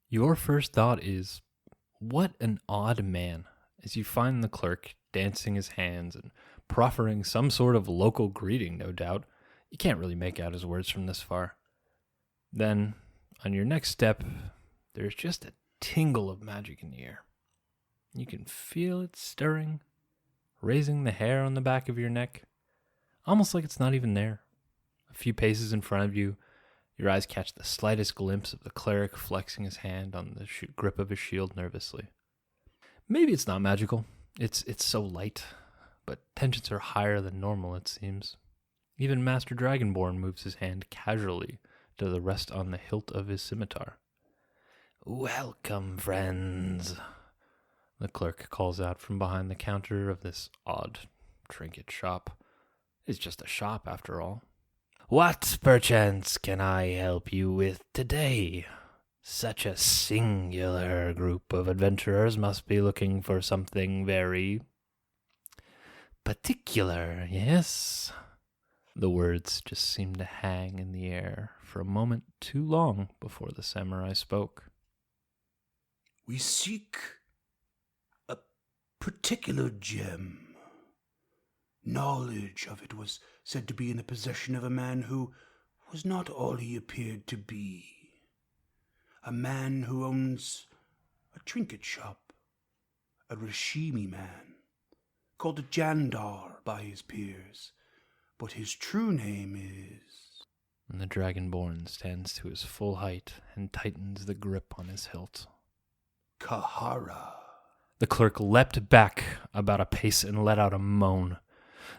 Your first thought is, what an odd man, as you find the clerk dancing his hands and proffering some sort of local greeting, no doubt. You can't really make out his words from this far. Then, on your next step, there's just a tingle of magic in the air. You can feel it stirring, raising the hair on the back of your neck, almost like it's not even there. A few paces in front of you, your eyes catch the slightest glimpse of the cleric flexing his hand on the grip of his shield nervously. Maybe it's not magical. It's so light, but tensions are higher than normal, it seems. Even Master Dragonborn moves his hand casually to the rest on the hilt of his scimitar. "Welcome, friends," the clerk calls out from behind the counter of this odd trinket shop. It's just a shop, after all. "What, perchance, can I help you with today? Such a singular group of adventurers must be looking for something very particular, yes?" The words just seemed to hang in the air for a moment too long before the samurai spoke. "We seek a particular gem. Knowledge of it was said to be in the possession of a man who was not all he appeared to be. A man who owns a trinket shop, a Rashimi man, called a Jandar by his peers, but his true name is..." And the Dragonborn stands to his full height and tightens the grip on his hilt. "Kahara." The clerk leapt back about a pace and let out a moan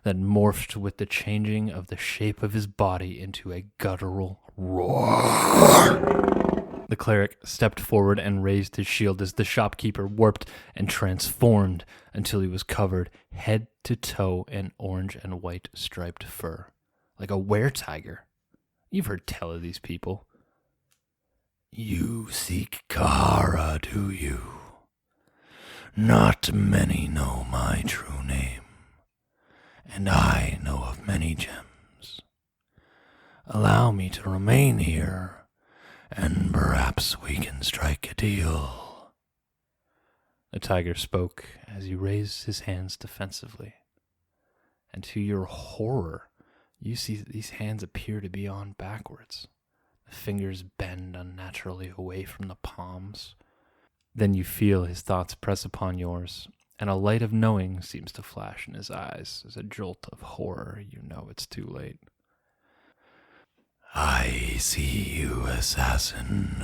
that morphed with the changing of the shape of his body into a guttural roar. The cleric stepped forward and raised his shield as the shopkeeper warped and transformed until he was covered head to toe in orange and white striped fur, like a were-tiger. You've heard tell of these people. "You seek Kahara, do you? Not many know my true name, and I know of many gems. Allow me to remain here, and perhaps we can strike a deal." The tiger spoke as he raised his hands defensively. And to your horror, you see that these hands appear to be on backwards. The fingers bend unnaturally away from the palms. Then you feel his thoughts press upon yours, and a light of knowing seems to flash in his eyes. As a jolt of horror, you know it's too late. "I see you, assassin,"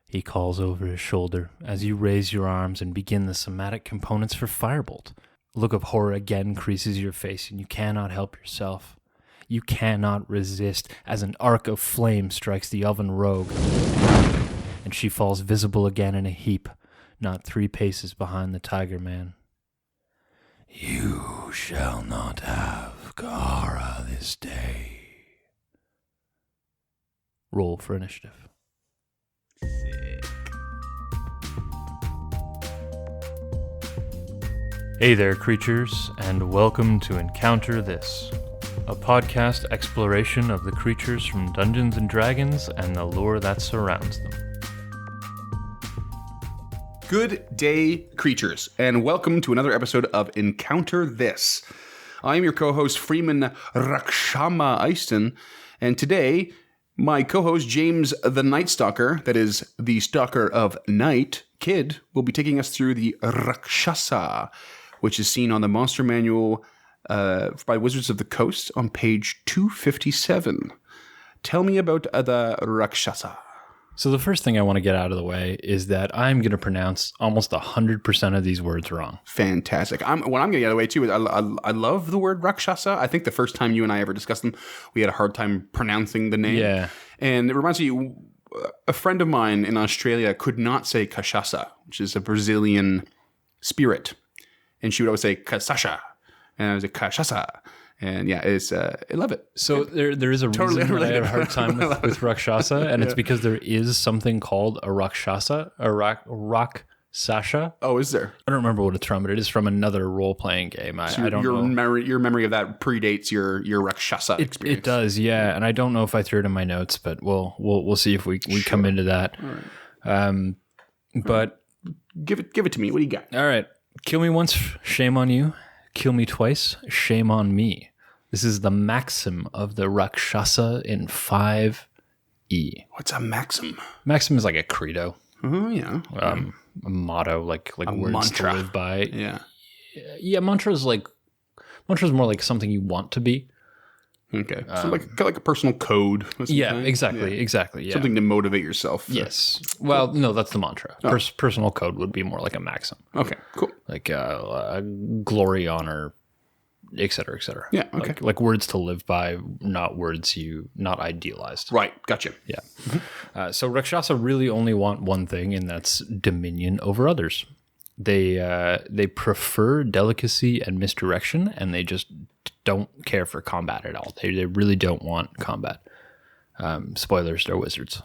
he calls over his shoulder as you raise your arms and begin the somatic components for Firebolt. A look of horror again creases your face, and you cannot help yourself. You cannot resist as an arc of flame strikes the elven rogue, and she falls visible again in a heap, not 3 paces behind the tiger man. "You shall not have Kahara this day." Roll for initiative. Hey there, creatures, and welcome to Encounter This, a podcast exploration of the creatures from Dungeons & Dragons and the lore that surrounds them. Good day, creatures, and welcome to another episode of Encounter This. I am your co-host, Freeman Rakshasa Easton, and today, my co-host, James the Night Stalker, that is, the Stalker of Night, Kid, will be taking us through the Rakshasa, which is seen on the Monster Manual by Wizards of the Coast on page 257. Tell me about the Rakshasa. So the first thing I want to get out of the way is that I'm going to pronounce almost 100% of these words wrong. Fantastic. What I'm going to get out of the way, too, is I love the word Rakshasa. I think the first time you and I ever discussed them, we had a hard time pronouncing the name. Yeah. And it reminds me, a friend of mine in Australia could not say cachaça, which is a Brazilian spirit. And she would always say cachaça. And I was like, cachaça. And yeah, it's I love it. So there is a Totally reason that I unrelated. have a hard time with Rakshasa, and it's because there is something called a Rakshasa, a Rakshasa. Oh, is there? I don't remember what it's from, but it is from another role-playing game. I don't know. Your memory of that predates your Rakshasa experience. It does, yeah. And I don't know if I threw it in my notes, but we'll see if we come into that. All right. But Give it to me. What do you got? all right, kill me once, shame on you. Kill me twice, shame on me. This is the maxim of the Rakshasa in 5e. What's a maxim? Maxim is like a credo, Oh, yeah. a motto, like words mantra. to live by. Yeah. Yeah, mantra's more like something you want to be. Okay. So like a personal code. or Yeah, something? exactly. Yeah. Something to motivate yourself. Yes. Well, no, that's the mantra. Personal code would be more like a maxim, Okay, cool. like glory, honor, et cetera, et cetera. Yeah, okay. Like words to live by, not idealized. Right, gotcha. Yeah. So Rakshasa really only want one thing, and that's dominion over others. They prefer delicacy and misdirection, and they just don't care for combat at all. They really don't want combat. Spoilers, they're wizards.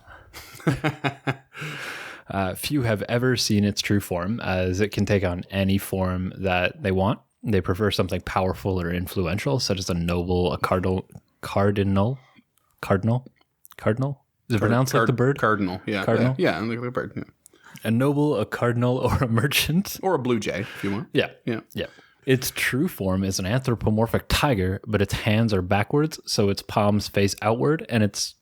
Few have ever seen its true form, as it can take on any form that they want. They prefer something powerful or influential, such as a noble, a cardinal. Is it pronounced like the bird? Cardinal, yeah. Cardinal? Yeah, like a bird, yeah. A noble, a cardinal, or a merchant. Or a blue jay, if you want. Yeah. Yeah. Its true form is an anthropomorphic tiger, but its hands are backwards, so its palms face outward, and it's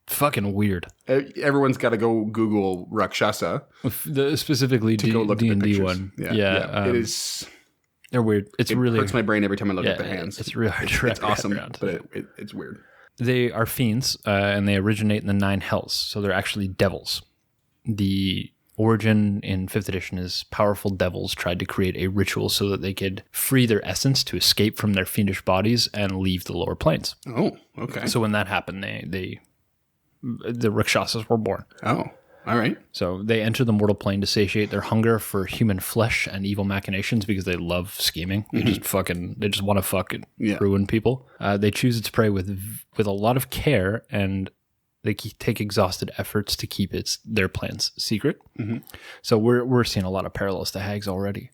fucking weird. Everyone's got to go Google Rakshasa Specifically go look at the D&D pictures. one. Yeah. It is... They're weird. It really hurts my brain every time I look at the hands. It's really hard to wrap It's your head awesome, around. but it's weird. They are fiends, and they originate in the 9 hells, so they're actually devils. The origin in 5th edition is powerful devils tried to create a ritual so that they could free their essence to escape from their fiendish bodies and leave the lower planes. Oh, okay. So when that happened, the Rakshasas were born. Oh, all right. So they enter the mortal plane to satiate their hunger for human flesh and evil machinations because they love scheming. They just want to fucking ruin people. They choose its prey with a lot of care, and they take exhausted efforts to keep their plans secret. So we're seeing a lot of parallels to hags already.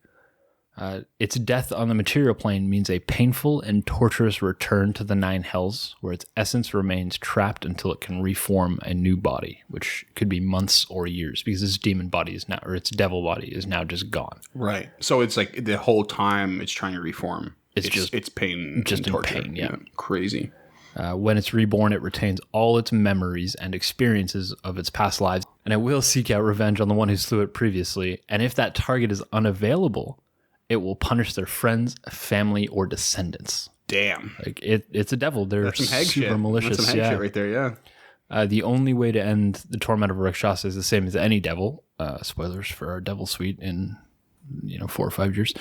Its death on the material plane means a painful and torturous return to the 9 hells, where its essence remains trapped until it can reform a new body, which could be months or years, because its demon body is now, or its devil body is now just gone. Right. So it's like the whole time it's trying to reform. It's pain, just and torture. in pain. Yeah. Crazy. When it's reborn, it retains all its memories and experiences of its past lives, and it will seek out revenge on the one who slew it previously. And if that target is unavailable, it will punish their friends, family, or descendants. Damn. Like it's a devil. They're That's some hag super shit. malicious. That's some hag shit right there, yeah. The only way to end the torment of Rakshasa is the same as any devil. Spoilers for our devil suite in 4 or 5 years.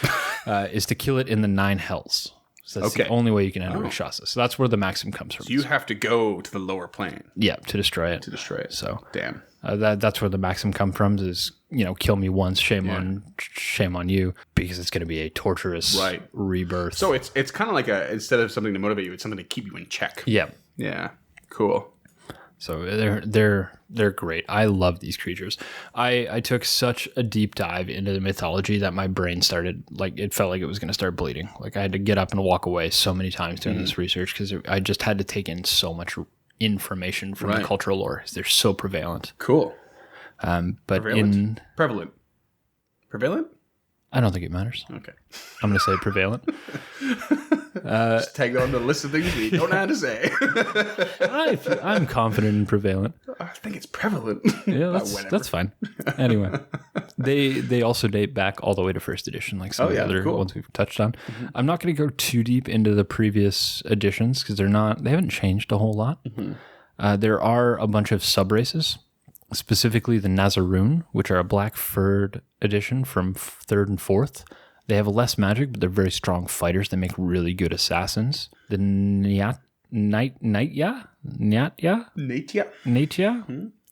Is to kill it in the 9 hells. So that's the only way you can end Rakshasa. So that's where the maxim comes from. So you have to go to the lower plane Yeah, to destroy it. So damn. That's where the maxim comes from. Is kill me once, shame on you, because it's going to be a torturous rebirth. So it's kind of like instead of something to motivate you, it's something to keep you in check. Yeah. Yeah. Cool. So they're great. I love these creatures. I took such a deep dive into the mythology that my brain started, it felt like it was going to start bleeding. Like I had to get up and walk away so many times during this research because I just had to take in so much information from the cultural lore. They're so prevalent. Cool. But Prevalent? Prevalent? I don't think it matters. Okay. I'm going to say prevalent. Just tag on the list of things we don't know how to say. I'm confident in prevalent. I think it's prevalent. Yeah, that's fine. Anyway, they also date back all the way to 1st edition, like some of the other ones we've touched on. I'm not going to go too deep into the previous editions because they haven't changed a whole lot. There are a bunch of sub races, specifically the Nazaroon, which are a black furred edition from 3rd and 4th. They have less magic, but they're very strong fighters. They make really good assassins. The Naitya.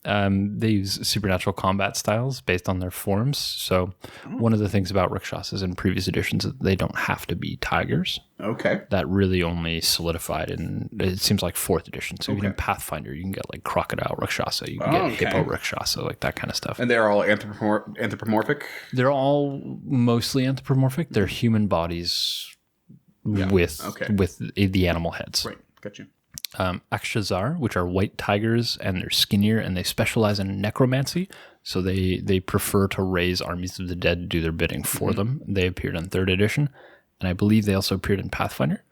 They use supernatural combat styles based on their forms. So one of the things about Rakshasas in previous editions is that they don't have to be tigers. Okay. That really only solidified in, it seems like 4th edition. So even in Pathfinder, you can get like crocodile Rakshasa, you can get hippo Rakshasa, like that kind of stuff. And they're all anthropomorphic? They're all mostly anthropomorphic. They're human bodies with the animal heads. Right. Gotcha. Akshazar, which are white tigers, and they're skinnier, and they specialize in necromancy. So they prefer to raise armies of the dead to do their bidding for them. They appeared in 3rd edition, and I believe they also appeared in Pathfinder.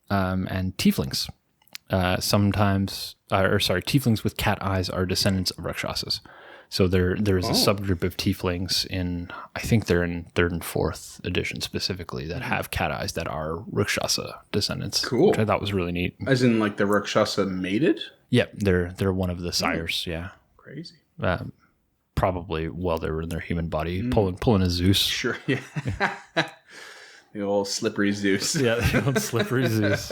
And tieflings. Tieflings with cat eyes are descendants of Rakshasas. So there is a subgroup of tieflings I think they're in 3rd and 4th edition specifically, that have cat eyes that are Rakshasa descendants. Cool. Which I thought was really neat. As in, like, the Rakshasa mated? Yeah, they're one of the sires. Yeah, Crazy. Probably while they were in their human body, pulling a Zeus. Sure, yeah. The old slippery Zeus. Yeah, the old slippery Zeus.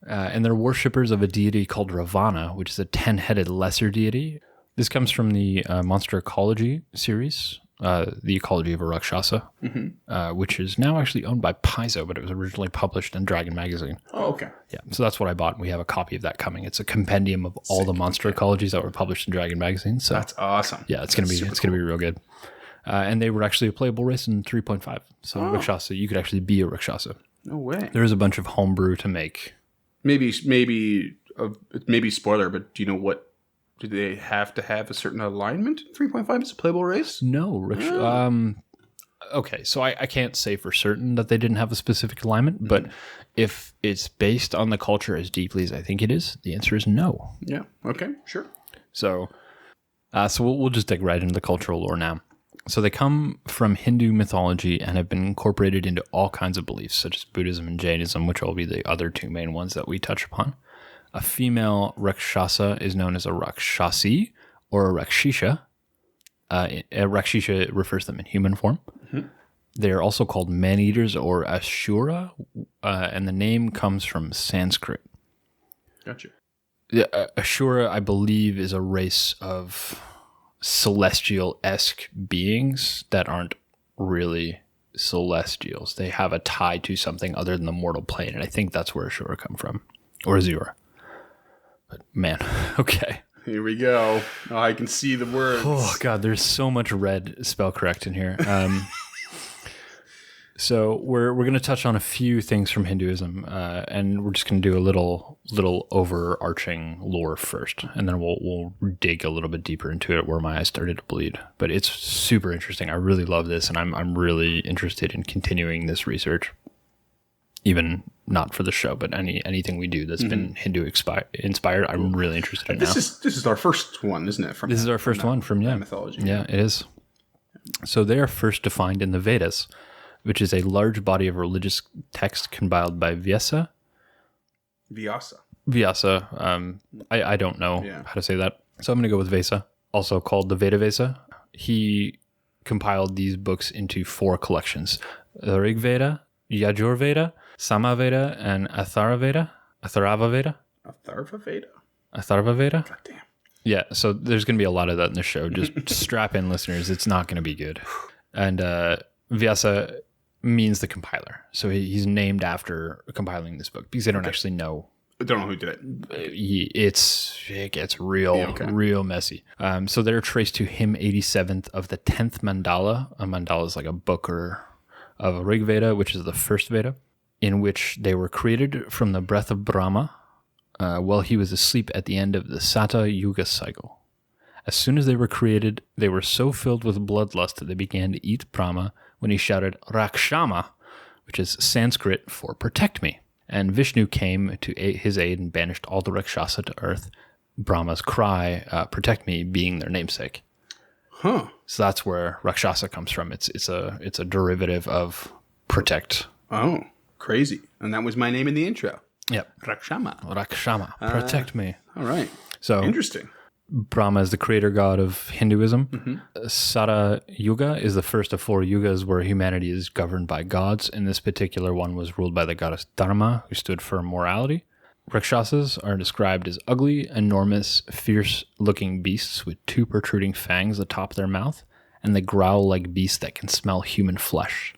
And they're worshippers of a deity called Ravana, which is a 10-headed lesser deity. This comes from the Monster Ecology series, The Ecology of a Rakshasa, which is now actually owned by Paizo, but it was originally published in Dragon Magazine. Oh, okay. Yeah, so that's what I bought. We have a copy of that coming. It's a compendium of all the monster ecologies that were published in Dragon Magazine. So That's awesome. yeah, it's gonna be real good. And they were actually a playable race in 3.5. So Rakshasa, you could actually be a Rakshasa. No way. There is a bunch of homebrew to make. Maybe spoiler, but do you know what? Do they have to have a certain alignment? 3.5 is a playable race? No, okay, so I can't say for certain that they didn't have a specific alignment, but if it's based on the culture as deeply as I think it is, the answer is no. Yeah. Okay. Sure. So we'll just dig right into the cultural lore now. So they come from Hindu mythology and have been incorporated into all kinds of beliefs, such as Buddhism and Jainism, which will be the other two main ones that we touch upon. A female Rakshasa is known as a Rakshasi or a Rakshisha. A Rakshisha refers to them in human form. They are also called man-eaters or Ashura, and the name comes from Sanskrit. Gotcha. Ashura, I believe, is a race of celestial-esque beings that aren't really celestials. They have a tie to something other than the mortal plane, and I think that's where Ashura come from, or Azura. But man, okay. Here we go. Oh, I can see the words. Oh god, there's so much red spell correct in here. So we're going to touch on a few things from Hinduism, and we're just going to do a little overarching lore first, and then we'll dig a little bit deeper into it where my eyes started to bleed. But it's super interesting. I really love this, and I'm really interested in continuing this research, even not for the show, but anything we do that's been Hindu inspired. I'm really interested in This now. is our first one, isn't it? This is our first one from mythology. Yeah, it is. So they are first defined in the Vedas, which is a large body of religious text compiled by Vyasa. I don't know how to say that. So I'm going to go with Vyasa, also called the Vedavasa. He compiled these books into 4 collections: the Rig Veda, Yajur Veda, Samaveda, and Atharvaveda. Atharvaveda? Atharvaveda? God damn. Yeah, so there's going to be a lot of that in the show. Just strap in, listeners. It's not going to be good. And Vyasa means the compiler. So he's named after compiling this book because they don't actually know. I don't know who did it. It gets real messy. So they're traced to hymn 87th of the 10th mandala. A mandala is like a book or of a Rig Veda, which is the first Veda, in which they were created from the breath of Brahma while he was asleep at the end of the Sata Yuga cycle. As soon as they were created, they were so filled with bloodlust that they began to eat Brahma when he shouted Rakshama, which is Sanskrit for protect me. And Vishnu came to his aid and banished all the Rakshasa to earth, Brahma's cry, protect me, being their namesake. Huh. So that's where Rakshasa comes from. It's a derivative of protect. Oh, crazy. And that was my name in the intro. Yep. Rakshama. Protect me. All right. So interesting. Brahma is the creator god of Hinduism. Sata Yuga is the first of 4 yugas where humanity is governed by gods, and this particular one was ruled by the goddess Dharma, who stood for morality. Rakshasas are described as ugly, enormous, fierce-looking beasts with 2 protruding fangs atop their mouth, and they growl like beasts that can smell human flesh.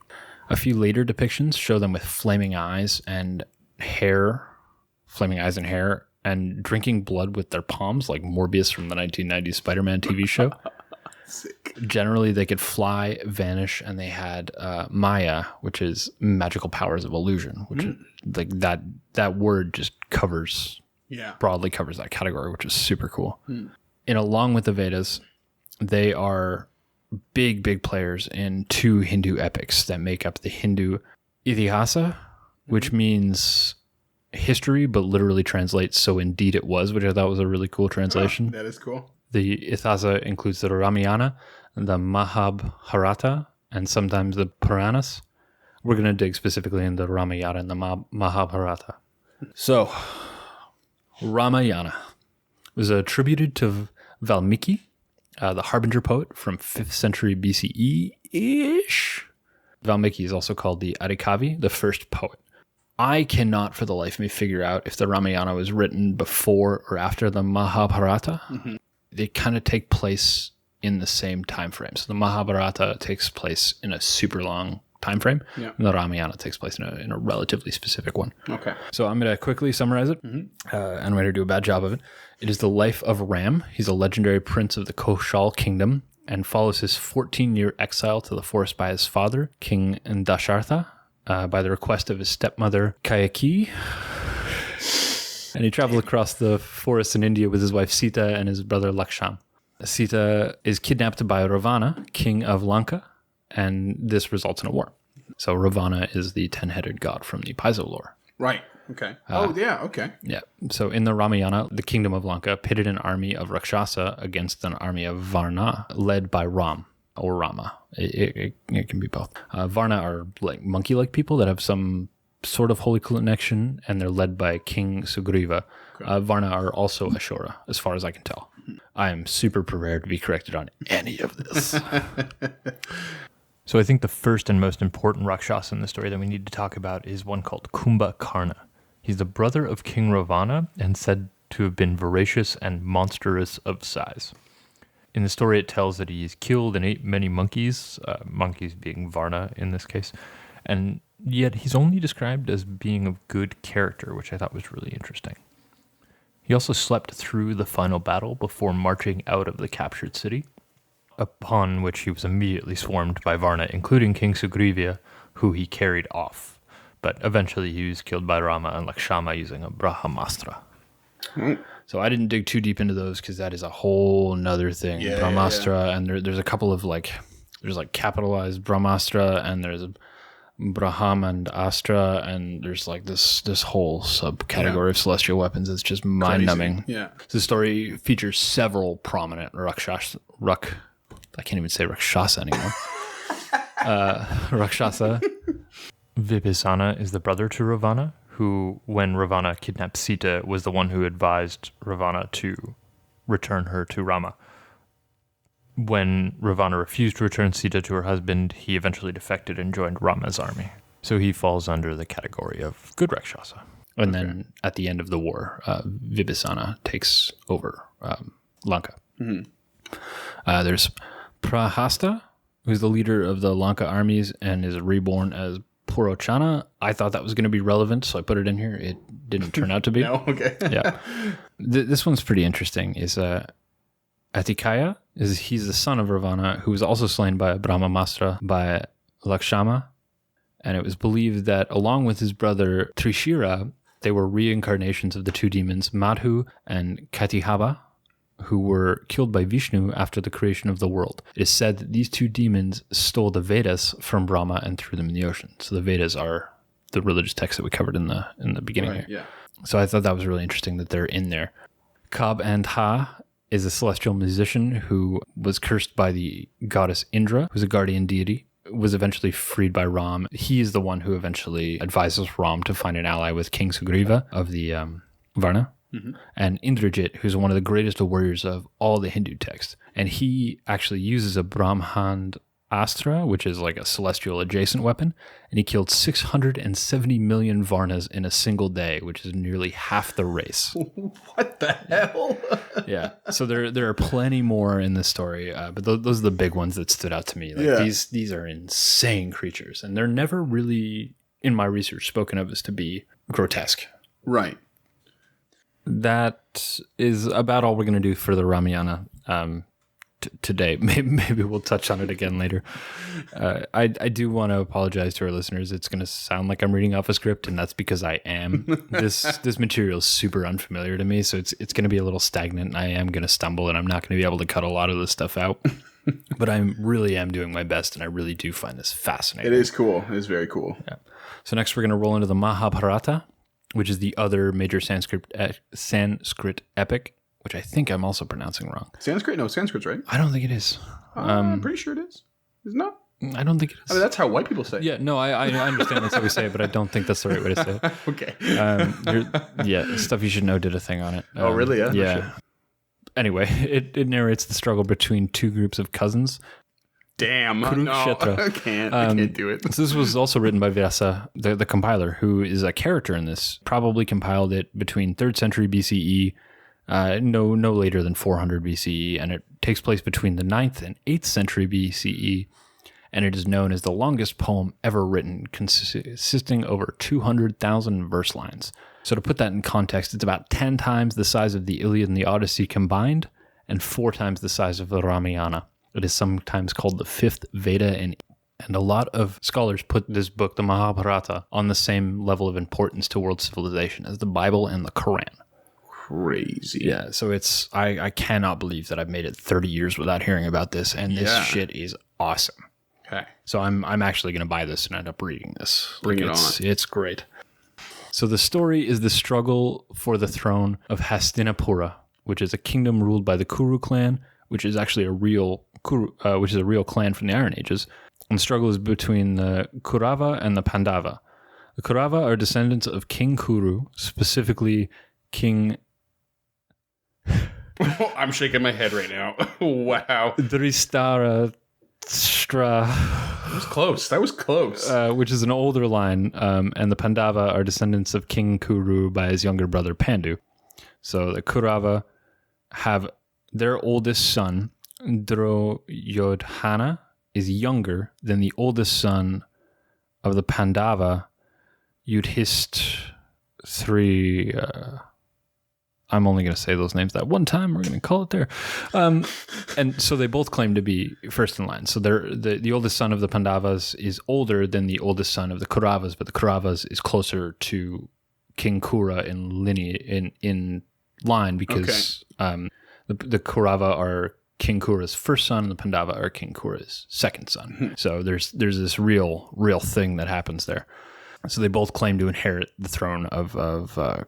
A few later depictions show them with flaming eyes and hair, and drinking blood with their palms, like Morbius from the 1990s Spider-Man TV show. Generally, they could fly, vanish, and they had Maya, which is magical powers of illusion, which is, like that word just broadly covers that category, which is super cool. And along with the Vedas, they are big players in two Hindu epics that make up the Hindu Itihasa, which means history, but literally translates "so indeed it was," which I thought was a really cool translation. That is cool. The Itihasa includes the Ramayana, the Mahabharata, and sometimes the Puranas. We're going to dig specifically in the Ramayana and the Mahabharata. So, Ramayana was attributed to Valmiki, the harbinger poet from 5th century BCE-ish. Valmiki is also called the Adikavi, the first poet. I cannot for the life of me figure out if the Ramayana was written before or after the Mahabharata. They kind of take place in the same time frame. So the Mahabharata takes place in a super long time frame. And the Ramayana takes place in a relatively specific one. Okay. So I'm going to quickly summarize it. And I'm going to do a bad job of it. It is the life of Ram. He's a legendary prince of the Koshal kingdom and follows his 14-year exile to the forest by his father, King Dasharatha, by the request of his stepmother, Kayaki. And he traveled across the forests in India with his wife Sita and his brother Lakshman. Sita is kidnapped by Ravana, king of Lanka, and this results in a war. So Ravana is the 10-headed god from the Paizo lore. Right. Okay. Okay. Yeah. So in the Ramayana, the kingdom of Lanka pitted an army of Rakshasa against an army of Varna led by Ram or Rama. It can be both. Varna are like monkey-like people that have some sort of holy connection, and they're led by King Sugriva. Varna are also Ashura, as far as I can tell. I am super prepared to be corrected on any of this. So I think the first and most important Rakshasa in the story that we need to talk about is one called Kumbhakarna. He's the brother of King Ravana and said to have been voracious and monstrous of size. In the story, it tells that he's killed and ate many monkeys, monkeys being Varna in this case, and yet he's only described as being of good character, which I thought was really interesting. He also slept through the final battle before marching out of the captured city, upon which he was immediately swarmed by Varna, including King Sugriva, who he carried off. But eventually he was killed by Rama and Lakshmana using a Brahmastra. So I didn't dig too deep into those because that is a whole nother thing. Brahmastra, and there's a couple of there's capitalized Brahmastra, and there's a Braham and Astra, and there's this whole subcategory of celestial weapons. It's just mind-numbing. Yeah. So the story features several prominent Rakshasa. I can't even say Rakshasa anymore. Rakshasa. Vibhisana is the brother to Ravana, who, when Ravana kidnapped Sita, was the one who advised Ravana to return her to Rama. When Ravana refused to return Sita to her husband, he eventually defected and joined Rama's army. So he falls under the category of good Rakshasa. And then at the end of the war, Vibhisana takes over Lanka. There's Prahasta, who's the leader of the Lanka armies and is reborn as Purochana. I thought that was going to be relevant, so I put it in here. It didn't turn out to be. No? Okay. Yeah. This one's pretty interesting. Is Atikaya, he's the son of Ravana, who was also slain by Brahmastra by Lakshmana, and it was believed that along with his brother Trishira, they were reincarnations of the two demons Madhu and Katihaba, who were killed by Vishnu after the creation of the world. It is said that these two demons stole the Vedas from Brahma and threw them in the ocean. So the Vedas are the religious texts that we covered in the beginning here. Yeah. So I thought that was really interesting that they're in there. Kab and Ha is a celestial musician who was cursed by the goddess Indra, who's a guardian deity, was eventually freed by Ram. He is the one who eventually advises Ram to find an ally with King Sugriva of the Varna. And Indrajit, who's one of the greatest warriors of all the Hindu texts. And he actually uses a Brahman Astra, which is like a celestial adjacent weapon, and he killed 670 million Varnas in a single day, which is nearly half the race. What the hell? Yeah. So there are plenty more in this story, but those are the big ones that stood out to me. These are insane creatures, and they're never really, in my research, spoken of as to be grotesque. Right. That is about all we're going to do for the Ramayana. today. Maybe we'll touch on it again later. I do want to apologize to our listeners. It's going to sound like I'm reading off a script, and that's because I am. This material is super unfamiliar to me, so it's going to be a little stagnant, and I am going to stumble, and I'm not going to be able to cut a lot of this stuff out. But I really am doing my best, and I really do find this fascinating. It is cool. It is very cool. Yeah. So next we're going to roll into the Mahabharata, which is the other major Sanskrit epic, which I think I'm also pronouncing wrong. Sanskrit? No, Sanskrit's right. I don't think it is. I'm pretty sure it is. Is it not? I don't think it is. I mean, that's how white people say it. Yeah, no, I understand that's how we say it, but I don't think that's the right way to say it. Okay. Stuff You Should Know did a thing on it. Oh, really? Yeah. Yeah. Sure. Anyway, it narrates the struggle between two groups of cousins. Damn. No, Kurukshetra. I can't do it. So this was also written by Vyasa, the compiler, who is a character in this. Probably compiled it between 3rd century BCE, no later than 400 BCE, and it takes place between the 9th and 8th century BCE, and it is known as the longest poem ever written, consisting over 200,000 verse lines. So to put that in context, it's about 10 times the size of the Iliad and the Odyssey combined, and 4 times the size of the Ramayana. It is sometimes called the 5th Veda, and a lot of scholars put this book, the Mahabharata, on the same level of importance to world civilization as the Bible and the Quran. Crazy. Yeah, so I cannot believe that I've made it 30 years without hearing about this, and this shit is awesome. Okay. So I'm actually going to buy this and end up reading this. Bring it on. It's great. So the story is the struggle for the throne of Hastinapura, which is a kingdom ruled by the Kuru clan, which is actually a real clan from the Iron Ages. And the struggle is between the Kurava and the Pandava. The Kurava are descendants of King Kuru, specifically King... I'm shaking my head right now. Wow. Dristarashtra. That was close. Which is an older line, and the Pandava are descendants of King Kuru by his younger brother Pandu. So the Kurava have their oldest son, Duryodhana, is younger than the oldest son of the Pandava, Yudhishthira. I'm only going to say those names that one time. We're going to call it there. And so they both claim to be first in line. So the oldest son of the Pandavas is older than the oldest son of the Kauravas, but the Kauravas is closer to King Kura in lineage, in line, because the Kaurava are King Kura's first son, and the Pandava are King Kura's second son. So there's this real thing that happens there. So they both claim to inherit the throne of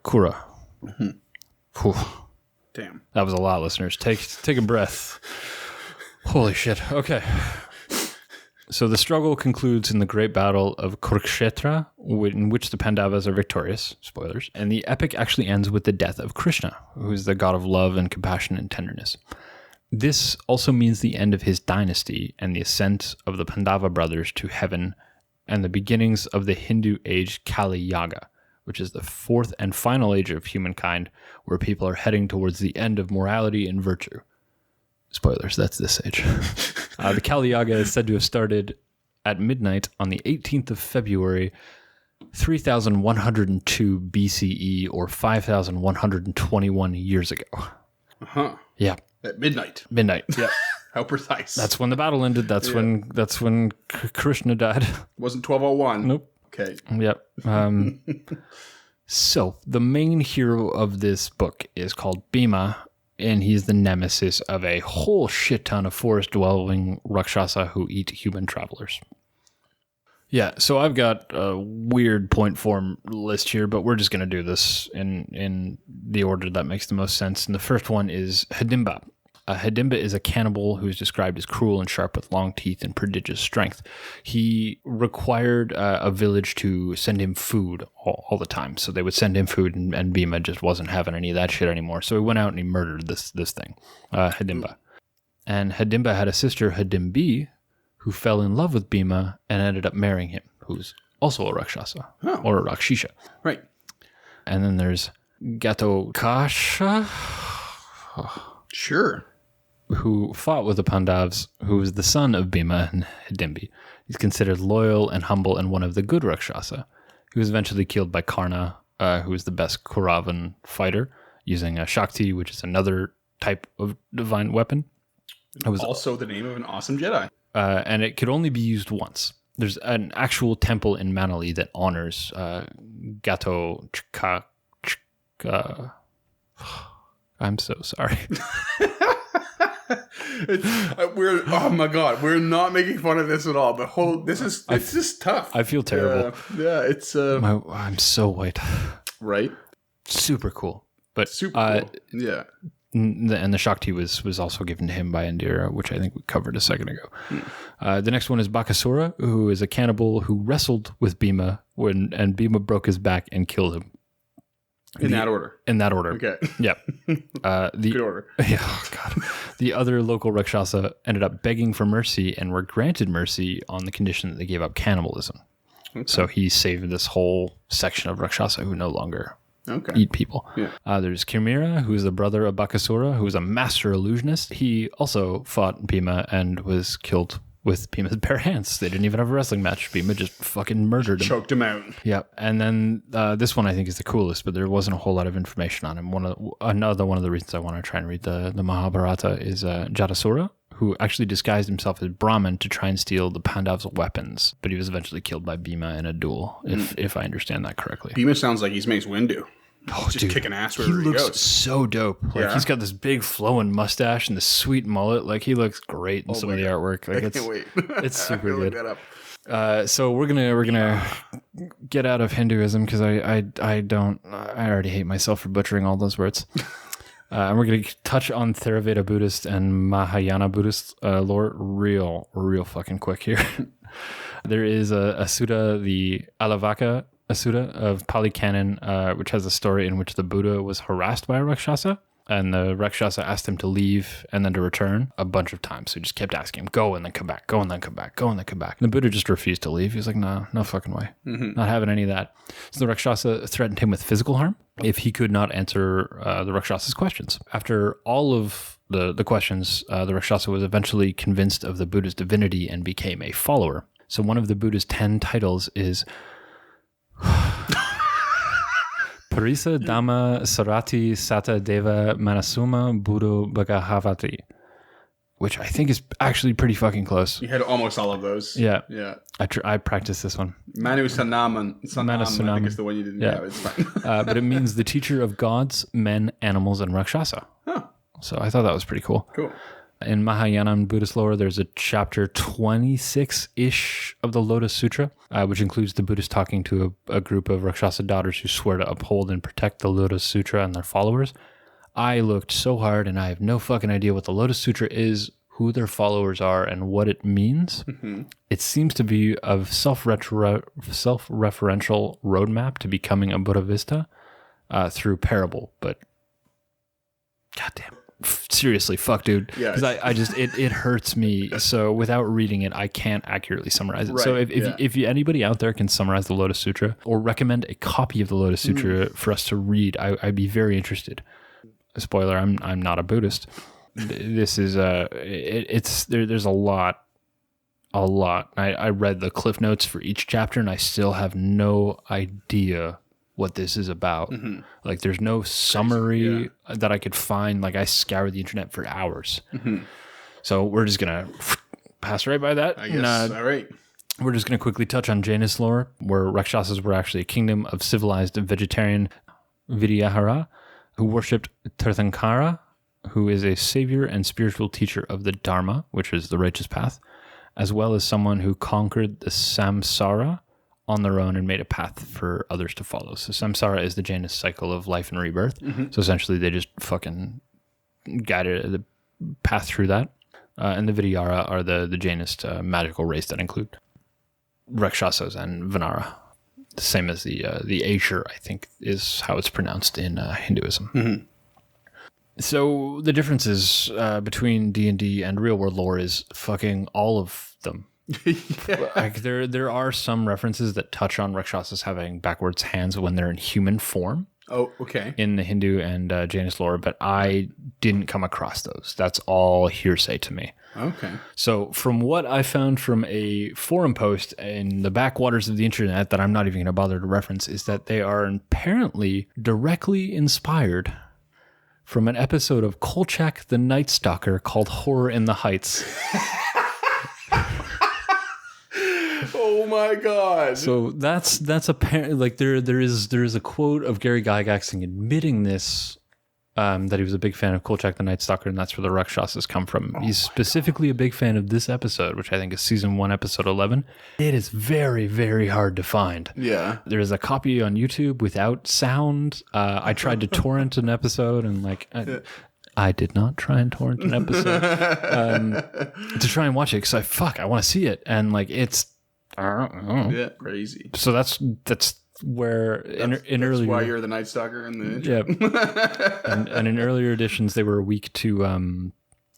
Kura. Whew. Damn. That was a lot, listeners. Take a breath. Holy shit. Okay. So the struggle concludes in the great battle of Kurukshetra, in which the Pandavas are victorious. Spoilers. And the epic actually ends with the death of Krishna, who is the god of love and compassion and tenderness. This also means the end of his dynasty and the ascent of the Pandava brothers to heaven and the beginnings of the Hindu age Kali Yaga, which is the 4th and final age of humankind, where people are heading towards the end of morality and virtue. Spoilers, that's this age. The Kali Yaga is said to have started at midnight on the 18th of February, 3102 BCE, or 5121 years ago. Uh-huh. Yeah. At midnight. Midnight. Yeah. How precise. That's when the battle ended. That's when Krishna died. Wasn't 1201. Nope. Okay. Yep. So the main hero of this book is called Bhima, and he's the nemesis of a whole shit ton of forest-dwelling Rakshasa who eat human travelers. Yeah, so I've got a weird point form list here, but we're just going to do this in the order that makes the most sense. And the first one is Hidimba. Hidimba is a cannibal who is described as cruel and sharp with long teeth and prodigious strength. He required a village to send him food all the time. So they would send him food, and Bhima just wasn't having any of that shit anymore. So he went out and he murdered this thing, Hidimba. And Hidimba had a sister, Hidimbi, who fell in love with Bhima and ended up marrying him, who's also a Rakshasa, or a Rakshisa. Right. And then there's Gatotkacha. Sure. Who fought with the Pandavas, who was the son of Bhima and Hidimbi. He's considered loyal and humble and one of the good Rakshasa. He was eventually killed by Karna, who was the best Kauravan fighter, using a Shakti, which is another type of divine weapon. It was also the name of an awesome Jedi. and it could only be used once. There's an actual temple in Manali that honors Gato Chka. I'm so sorry. Oh my god, we're not making fun of this at all. But it's just tough. I feel terrible. It's I'm so white. right. Super cool, but Super cool. Yeah. And the Shakti was also given to him by Indira, which I think we covered a second ago. The next one is Bakasura, who is a cannibal who wrestled with Bhima and Bhima broke his back and killed him. In that order. Okay. Yeah. Good order. Yeah, oh God. The other local Rakshasa ended up begging for mercy and were granted mercy on the condition that they gave up cannibalism. Okay. So he saved this whole section of Rakshasa who no longer eat people. Yeah. There's Kirmira, who's the brother of Bakasura, who was a master illusionist. He also fought Bhima and was killed with Bhima's bare hands. They didn't even have a wrestling match. Bhima just fucking murdered him. Choked him out. Yeah. And then this one I think is the coolest, but there wasn't a whole lot of information on him. Another one of the reasons I want to try and read the Mahabharata is Jatasura, who actually disguised himself as Brahmin to try and steal the Pandav's weapons. But he was eventually killed by Bhima in a duel, if I understand that correctly. Bhima sounds like he's Mace Windu. Oh, just dude, kicking ass wherever he looks goes. So dope. Like he's got this big flowing mustache and this sweet mullet. Like he looks great in some of the artwork. Like I can't wait. It's super good. Look that up. So we're gonna get out of Hinduism because I already hate myself for butchering all those words. And we're gonna touch on Theravada Buddhist and Mahayana Buddhist lore real fucking quick here. There is a sutta, the Alavaka Sutta of Pali Canon, which has a story in which the Buddha was harassed by a Rakshasa, and the Rakshasa asked him to leave and then to return a bunch of times. So he just kept asking him, go and then come back, go and then come back, go and then come back. And the Buddha just refused to leave. He was like, no fucking way. Not having any of that. So the Rakshasa threatened him with physical harm if he could not answer the Rakshasa's questions. After all of the questions, the Rakshasa was eventually convinced of the Buddha's divinity and became a follower. So one of the Buddha's 10 titles is Parisa Dhamma Sarati Sata Deva Manasuma Buddha Bhagahavati, which I think is actually pretty fucking close. You had almost all of those. Yeah. Yeah. I practiced this one. Manu Sanam, I think is the one you didn't know. It's fine. But it means the teacher of gods, men, animals, and Rakshasa. Huh. So I thought that was pretty cool. Cool. In Mahayana and Buddhist lore, there's a chapter 26-ish of the Lotus Sutra, which includes the Buddhist talking to a group of Rakshasa daughters who swear to uphold and protect the Lotus Sutra and their followers. I looked so hard, and I have no fucking idea what the Lotus Sutra is, who their followers are, and what it means. Mm-hmm. It seems to be a self-referential roadmap to becoming a Buddhavista through parable, but goddamn. Seriously, fuck, dude. Yeah. Because I just it hurts me. So without reading it, I can't accurately summarize it. Right, so if anybody out there can summarize the Lotus Sutra or recommend a copy of the Lotus Sutra for us to read, I'd be very interested. Spoiler: I'm not a Buddhist. This is there's a lot. I read the cliff notes for each chapter, and I still have no idea what this is about. Mm-hmm. Like there's no summary that I could find. Like I scoured the internet for hours. Mm-hmm. So we're just going to pass right by that. I guess. All right. We're just going to quickly touch on Jainist lore, where Rakshasas were actually a kingdom of civilized vegetarian Vidyahara who worshipped Tirthankara, who is a savior and spiritual teacher of the Dharma, which is the righteous path, as well as someone who conquered the samsara on their own and made a path for others to follow. So samsara is the Jainist cycle of life and rebirth. Mm-hmm. So essentially they just fucking guided the path through that. And the Vidyara are the Jainist magical race that include Rakshasas and Vanara. The same as the Ashur, I think, is how it's pronounced in Hinduism. Mm-hmm. So the differences between D&D and real world lore is fucking all of them. Like there are some references that touch on Rakshasas having backwards hands when they're in human form. Oh, okay. In the Hindu and Jainist lore, but I didn't come across those. That's all hearsay to me. Okay. So from what I found from a forum post in the backwaters of the internet that I'm not even going to bother to reference is that they are apparently directly inspired from an episode of Kolchak the Night Stalker called Horror in the Heights. Oh my god! So that's apparent. Like there is a quote of Gary Gygax admitting this, that he was a big fan of Kolchak the Night Stalker, and that's where the Rakshasas come from. He's specifically a big fan of this episode, which I think is season 1, episode 11. It is very, very hard to find. Yeah. There is a copy on YouTube without sound. I tried to torrent an episode, and I did not try and torrent an episode to try and watch it because I want to see it, and it's. I don't know. Yeah, crazy. So that's where in earlier. Why you're the Night Stalker in the intro. Yeah. and in earlier editions, they were weak to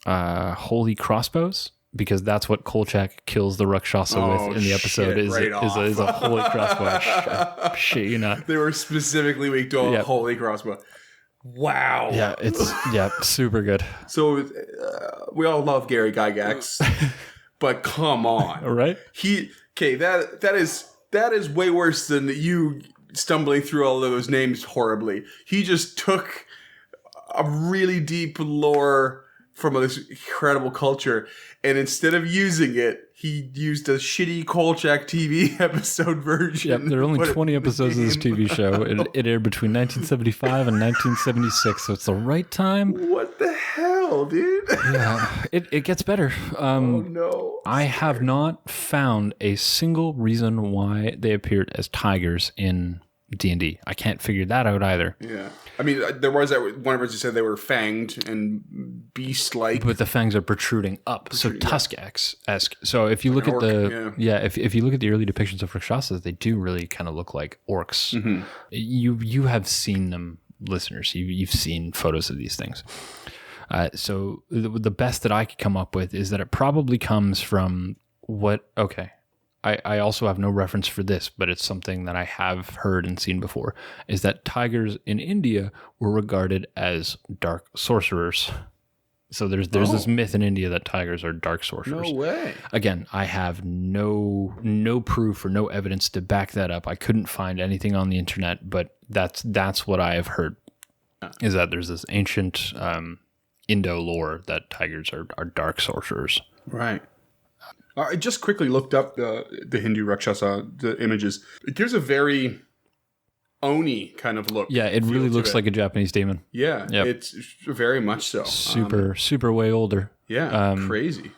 holy crossbows, because that's what Kolchak kills the Rakshasa with in the episode. Is a holy crossbow. Shit, you not. They were specifically weak to a holy crossbow. Wow. Yeah, it's super good. So we all love Gary Gygax, but come on, All right. That is way worse than you stumbling through all of those names horribly. He just took a really deep lore from this incredible culture, and instead of using it, he used a shitty Kolchak TV episode version. Yep, there are only 20 episodes of this TV show. It aired between 1975 and 1976, so it's the right time. What the hell, dude? Yeah, it gets better. Oh no. I have not found a single reason why they appeared as tigers in D&D. I can't figure that out either. Yeah. I mean, there was that one of us who said they were fanged and beast-like. But the fangs are protruding up, so Tusk-esque. So if you look at if you look at the early depictions of Rakshasas, they do really kind of look like orcs. Mm-hmm. You have seen them, listeners. You've seen photos of these things. So the best that I could come up with is that it probably comes from what... Okay. I also have no reference for this, but it's something that I have heard and seen before, is that tigers in India were regarded as dark sorcerers. So there's this myth in India that tigers are dark sorcerers. No way. Again, I have no proof or no evidence to back that up. I couldn't find anything on the internet, but that's what I have heard, is that there's this ancient Indo lore that tigers are dark sorcerers. Right. I just quickly looked up the Hindu Rakshasa, the images. It gives a very Oni kind of look. Yeah, it really looks like a Japanese demon. Yeah, it's very much so. Super way older. Yeah, crazy.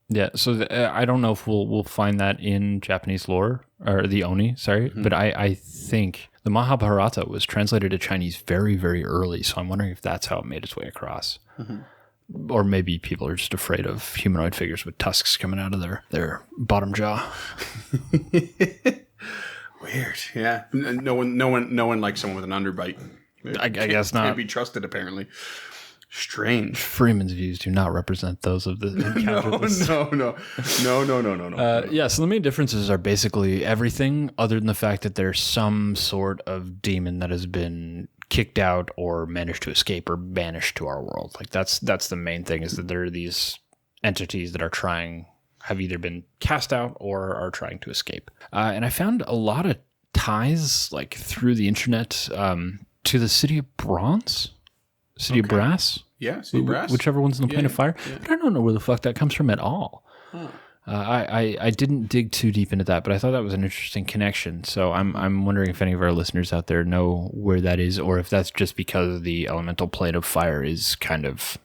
Yeah, so I don't know if we'll find that in Japanese lore, or the Oni, sorry, but I think the Mahabharata was translated to Chinese very, very early, so I'm wondering if that's how it made its way across. Mm-hmm. Or maybe people are just afraid of humanoid figures with tusks coming out of their bottom jaw. Weird, yeah. No one likes someone with an underbite. I guess not. Can't be trusted, apparently. Strange. Freeman's views do not represent those of the encounter. No. Yeah, so the main differences are basically everything other than the fact that there's some sort of demon that has been kicked out or managed to escape or banished to our world. Like that's the main thing, is that there are these entities that have either been cast out or are trying to escape. And I found a lot of ties through the internet to the city of Brass. Yeah, City of Brass. Whichever one's in the Plane of Fire. Yeah. But I don't know where the fuck that comes from at all. Huh. I didn't dig too deep into that, but I thought that was an interesting connection. So I'm wondering if any of our listeners out there know where that is, or if that's just because the elemental plane of fire is kind of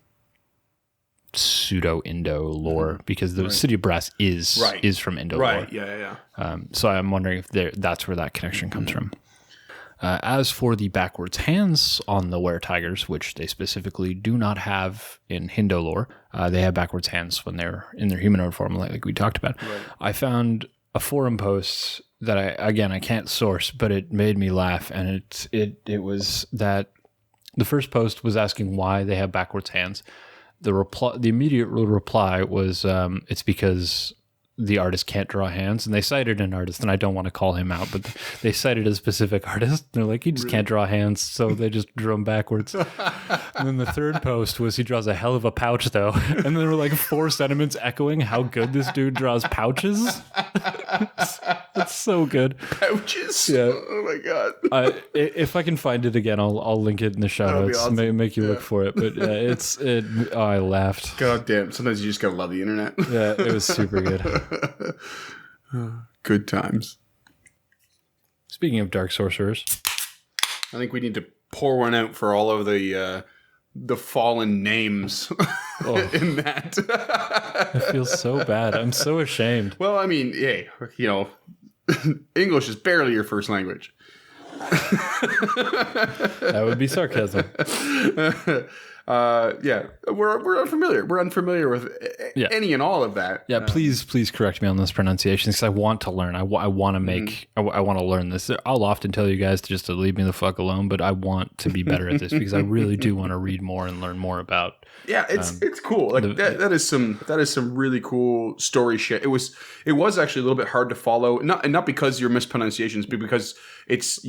pseudo-Indo lore, because the city of Brass is from Indo lore. Right, yeah. So I'm wondering if that's where that connection comes from. As for the backwards hands on the were-tigers, which they specifically do not have in Hindu lore, they have backwards hands when they're in their humanoid form, like we talked about. Right. I found a forum post that I can't source, but it made me laugh, and it was that the first post was asking why they have backwards hands. The immediate reply was it's because the artist can't draw hands, and they cited an artist, and I don't want to call him out, but they cited a specific artist. They're like, he just can't draw hands, so they just drew him backwards. And then the third post was, he draws a hell of a pouch, though. And there were 4 sentiments echoing how good this dude draws pouches. It's So good. Pouches. Yeah. Oh my god. If I can find it again, I'll link it in the show That'll be notes. awesome. Make you look for it. But I laughed. God damn. Sometimes you just gotta love the internet. Yeah, it was super good. Good times. Speaking of dark sorcerers, I think we need to pour one out for all of the fallen names in that. I feel so bad. I'm so ashamed. Well, I mean, hey, English is barely your first language. That would be sarcasm. Yeah, we're unfamiliar. We're unfamiliar with any and all of that. Yeah, please correct me on those pronunciations because I want to learn. I want to make. I want to learn this. I'll often tell you guys to leave me the fuck alone, but I want to be better at this because I really do want to read more and learn more about. Yeah, it's cool. Like that is some really cool story shit. It was actually a little bit hard to follow. Not because your mispronunciations, but because it's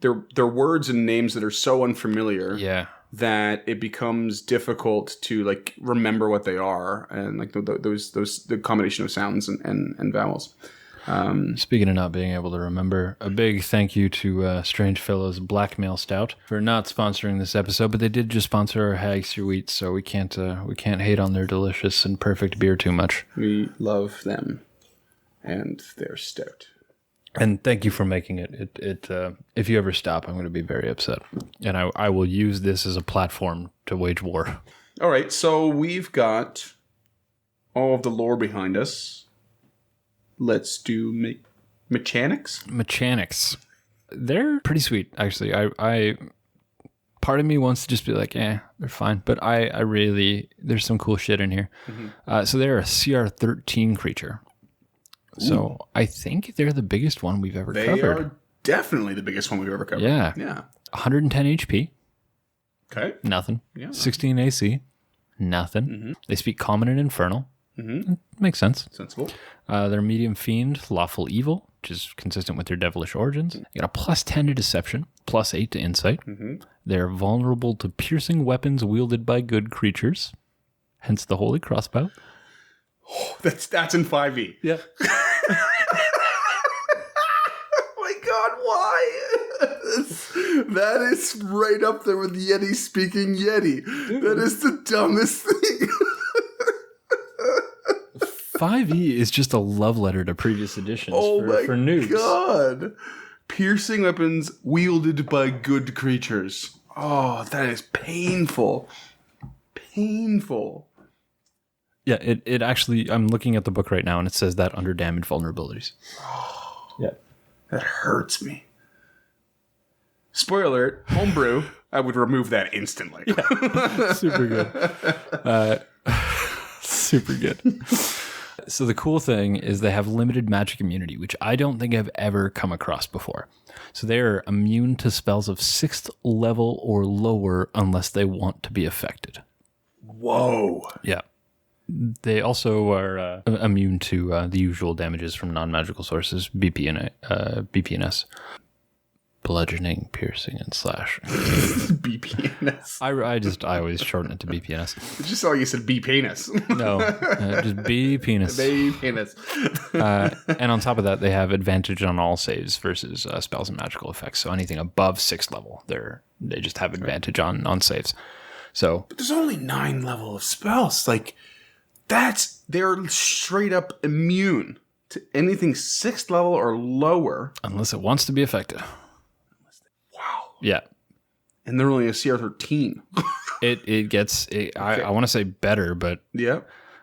they're words and names that are so unfamiliar. Yeah. That it becomes difficult to like remember what they are and like the combination of sounds and vowels. Speaking of not being able to remember, a big thank you to Strange Fellows Blackmail Stout for not sponsoring this episode, but they did just sponsor our Hags Through Wheat, so we can't hate on their delicious and perfect beer too much. We love them and their stout. And thank you for making it. If you ever stop, I'm going to be very upset. And I will use this as a platform to wage war. All right, so we've got all of the lore behind us. Let's do mechanics. Mechanics. They're pretty sweet, actually. I part of me wants to just be like, they're fine. But I really, there's some cool shit in here. Mm-hmm. So they're a CR13 creature. So I think they're the biggest one we've ever covered. They are definitely the biggest one we've ever covered. Yeah. 110 HP. Okay. Nothing. Yeah. 16 AC. Nothing. Mm-hmm. They speak Common and Infernal. Mm-hmm. Makes sense. Sensible. They're medium fiend, lawful evil, which is consistent with their devilish origins. You got a +10 to deception, +8 to insight. Mm-hmm. They're vulnerable to piercing weapons wielded by good creatures, hence the holy crossbow. Oh, that's in 5e. Yeah. Oh my god, why? That is right up there with Yeti speaking Yeti. Dude. That is the dumbest thing. 5e is just a love letter to previous editions for noobs. God. Piercing weapons wielded by good creatures. Oh, that is painful. Painful. Yeah, it actually, I'm looking at the book right now and it says that under damage vulnerabilities. Oh, yeah. That hurts me. Spoiler alert, homebrew, I would remove that instantly. Yeah. Super good. Super good. So the cool thing is they have limited magic immunity, which I don't think I've ever come across before. So they're immune to spells of 6th level or lower unless they want to be affected. Whoa. Yeah. They also are immune to the usual damages from non-magical sources, BPNS. Bludgeoning, piercing, and slash. BPNS. I always shorten it to BPNS. It's just all you said B-penis. No, just B-penis. B-penis. And on top of that, they have advantage on all saves versus spells and magical effects. So anything above 6th level, they just have advantage on saves. So, but there's only 9 level of spells. Like, they're straight up immune to anything 6th level or lower. Unless it wants to be affected. Wow. Yeah. And they're only a CR13. It gets, I want to say better, but... Yeah.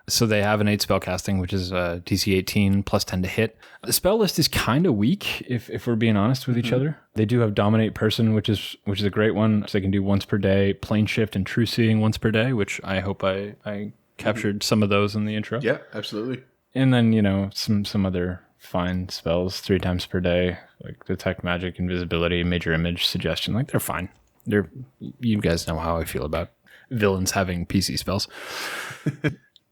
So they have an 8 spell casting, which is DC 18 +10 to hit. The spell list is kind of weak, if we're being honest with each other. They do have Dominate Person, which is a great one. So they can do once per day, Plane Shift and True Seeing once per day, which I hope I captured some of those in the intro. Yeah, absolutely. And then, some other fine spells 3 times per day, like Detect Magic, Invisibility, Major Image, Suggestion. Like, they're fine. You guys know how I feel about villains having PC spells.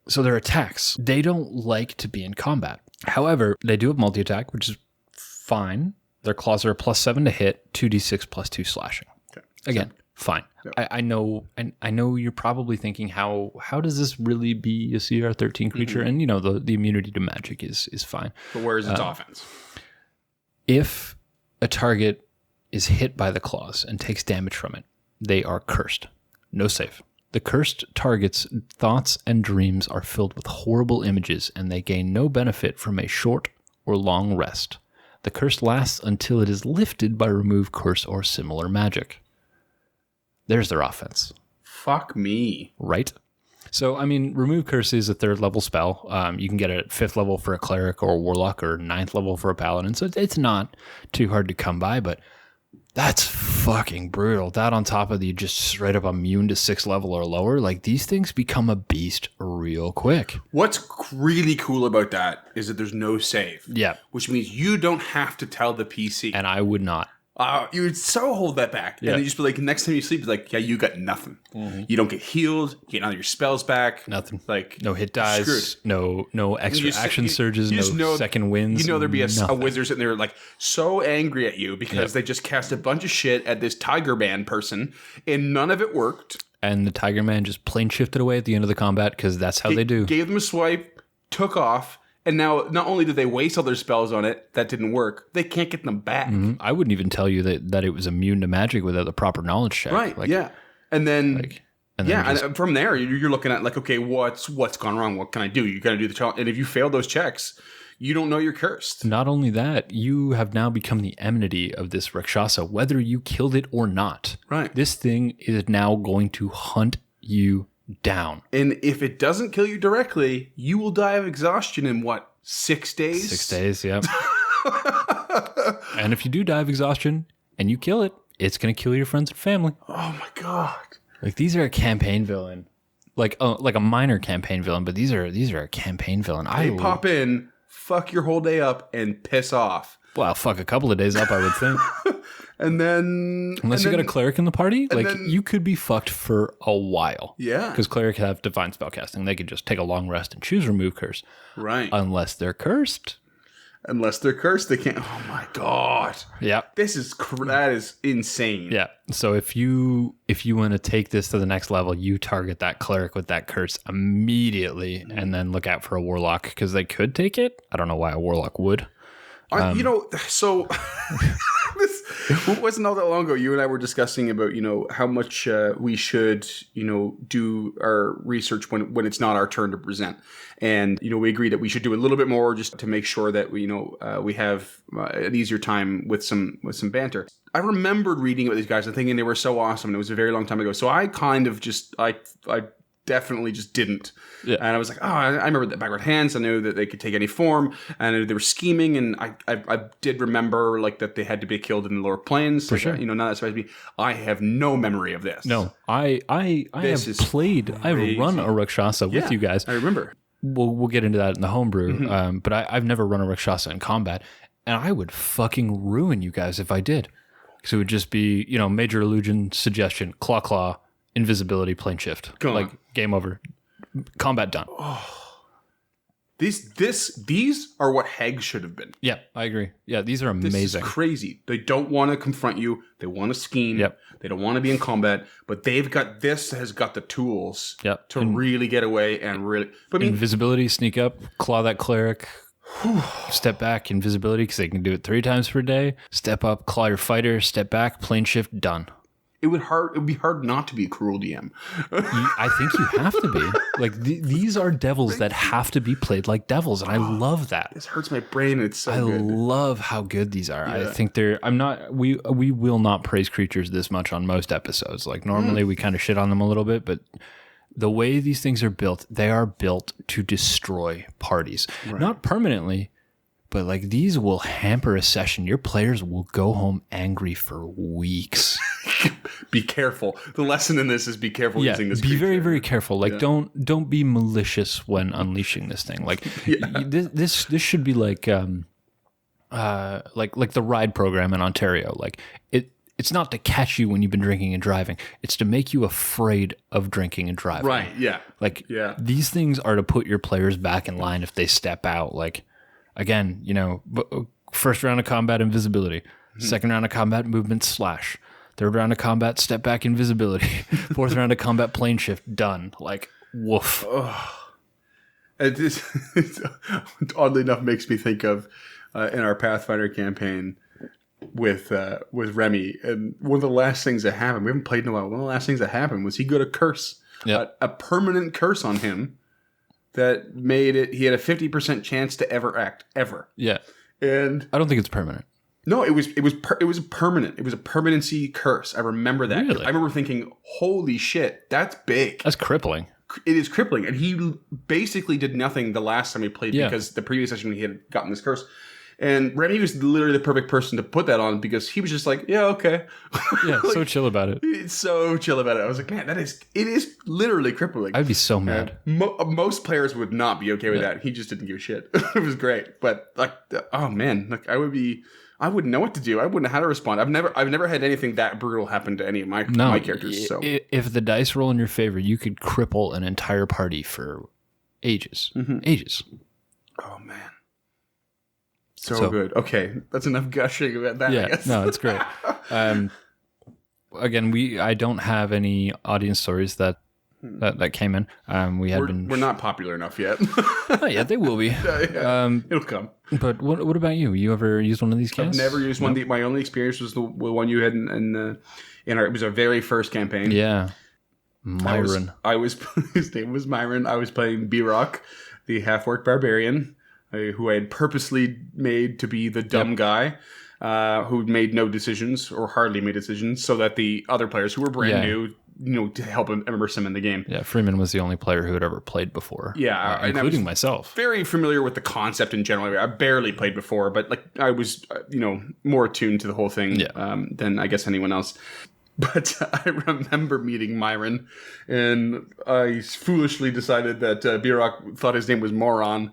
So their attacks, they don't like to be in combat. However, they do have multi-attack, which is fine. Their claws are a +7 to hit, 2d6 +2 slashing. Okay. Again, fine. Yep. I know you're probably thinking, how does this really be a CR13 creature? Mm-hmm. And the immunity to magic is fine. But where is its offense? If a target is hit by the claws and takes damage from it, they are cursed. No save. The cursed target's thoughts and dreams are filled with horrible images, and they gain no benefit from a short or long rest. The curse lasts until it is lifted by remove curse or similar magic. There's their offense. Fuck me. Right? So, I mean, remove curse is a 3rd level spell. You can get it at 5th level for a cleric or a warlock, or 9th level for a paladin. So it's not too hard to come by, but that's fucking brutal. That on top of the just straight up immune to 6th level or lower, like these things become a beast real quick. What's really cool about that is that there's no save. Yeah. Which means you don't have to tell the PC. And I would not. You would so hold that back. Yeah. And then you just be like, next time you sleep, it's like, yeah, you got nothing. You don't get healed. You get none of your spells back. Nothing. Like, no hit dies. Screwed. No extra action surges. No second wins. You know there'd be a wizard sitting there like so angry at you because they just cast a bunch of shit at this Tiger Man person and none of it worked. And the Tiger Man just plane shifted away at the end of the combat because that's how they do. Gave them a swipe, took off. And now, not only did they waste all their spells on it, that didn't work, they can't get them back. I wouldn't even tell you that it was immune to magic without the proper knowledge check. Right, like, yeah. And then, just, and from there, you're looking at like, okay, what's gone wrong? What can I do? You got to do the challenge. And if you fail those checks, you don't know you're cursed. Not only that, you have now become the enmity of this Rakshasa, whether you killed it or not. Right. This thing is now going to hunt you down. And if it doesn't kill you directly, you will die of exhaustion in what, 6 days? 6 days, yeah. And if you do die of exhaustion and you kill it, it's going to kill your friends and family. Oh my God. Like these are a campaign villain. Like a minor campaign villain, but these are a campaign villain. They pop in, fuck your whole day up, and piss off. Well, fuck a couple of days up, I would think. And then... Unless you got a cleric in the party, like then, you could be fucked for a while. Yeah. Because cleric have divine spellcasting. They could just take a long rest and choose remove curse. Right. Unless they're cursed. Unless they're cursed, they can't... Oh my God. Yeah. That is insane. Yeah. So if you want to take this to the next level, you target that cleric with that curse immediately and then look out for a warlock because they could take it. I don't know why a warlock would. So this wasn't all that long ago. You and I were discussing about, how much we should, do our research when it's not our turn to present. And, we agreed that we should do a little bit more just to make sure that we have an easier time with some banter. I remembered reading about these guys and thinking they were so awesome. And it was a very long time ago. So I kind of just, I definitely just didn't. Yeah. And I was like, I remember the backward hands. I knew that they could take any form, and they were scheming. And I did remember like that they had to be killed in the lower planes. For sure. None of that's supposed to be. I have no memory of this. No, I have played. I've run a Rakshasa with you guys. I remember. We'll get into that in the homebrew. But I've never run a Rakshasa in combat, and I would fucking ruin you guys if I did. So it would just be major illusion, suggestion, claw, invisibility, plane shift. Game over. Combat done. Oh. These are what Heg should have been. Yeah, I agree. Yeah, these are amazing. This is crazy. They don't want to confront you. They want to scheme. Yep. They don't want to be in combat, but has got the tools to really get away and really... But invisibility, sneak up, claw that cleric, step back, invisibility, because they can do it 3 times per day. Step up, claw your fighter, step back, plane shift, done. It would be hard not to be a cruel DM. I think you have to be. Like these are devils that have to be played like devils, and I love that. This hurts my brain. It's so good. I love how good these are. Yeah. I think we will not praise creatures this much on most episodes. Like normally we kind of shit on them a little bit, but the way these things are built, they are built to destroy parties. Right. Not permanently, but like these will hamper a session. Your players will go home angry for weeks. Be careful. The lesson in this is be careful using this creature. Be very, very careful. Like don't be malicious when unleashing this thing. Like this should be like the ride program in Ontario. Like it's not to catch you when you've been drinking and driving. It's to make you afraid of drinking and driving. Right. Yeah. These things are to put your players back in line if they step out. Like again, first round of combat, invisibility. Second round of combat, movement, slash. Third round of combat, step back, invisibility. Fourth round of combat, plane shift, done. Like, woof. This oddly enough makes me think of in our Pathfinder campaign with Remy, and one of the last things that happened, we haven't played in a while, one of the last things that happened was he got a curse, a permanent curse on him that made it, he had a 50% chance to ever act, ever. Yeah. And I don't think it's permanent. no, it was permanent. It was a permanency curse. I remember that. Really? I remember thinking, holy shit, that's big. That's crippling. It is crippling. And he basically did nothing the last time he played because the previous session he had gotten this curse. And Remy was literally the perfect person to put that on because he was just like, yeah, okay. Yeah, like, so chill about it. It's so chill about it. I was like, man, it is literally crippling. I'd be so mad. Most players would not be okay with that. He just didn't give a shit. It was great. But like, oh man, like I wouldn't know what to do. I wouldn't know how to respond. I've never had anything that brutal happen to any of my characters. So if the dice roll in your favor, you could cripple an entire party for ages. Mm-hmm. Ages. Oh man. So good. Okay, that's enough gushing about that. Yeah, I guess. no, it's great. Again, I don't have any audience stories that came in. We're not popular enough yet. Not yet. They will be. It'll come. But what about you? You ever used one of these casts? I've never used one. My only experience was the one you had in our. It was our very first campaign. Yeah, Myron. I was his name was Myron. I was playing B-Rock, the half-orc barbarian, who I had purposely made to be the dumb guy, who made no decisions or hardly made decisions, so that the other players who were brand new, to help immerse him in the game. Yeah, Freeman was the only player who had ever played before. Yeah, including myself. Very familiar with the concept in general. I barely played before, but like I was, more attuned to the whole thing than I guess anyone else. But I remember meeting Myron, and I foolishly decided that B-Rock thought his name was Moron,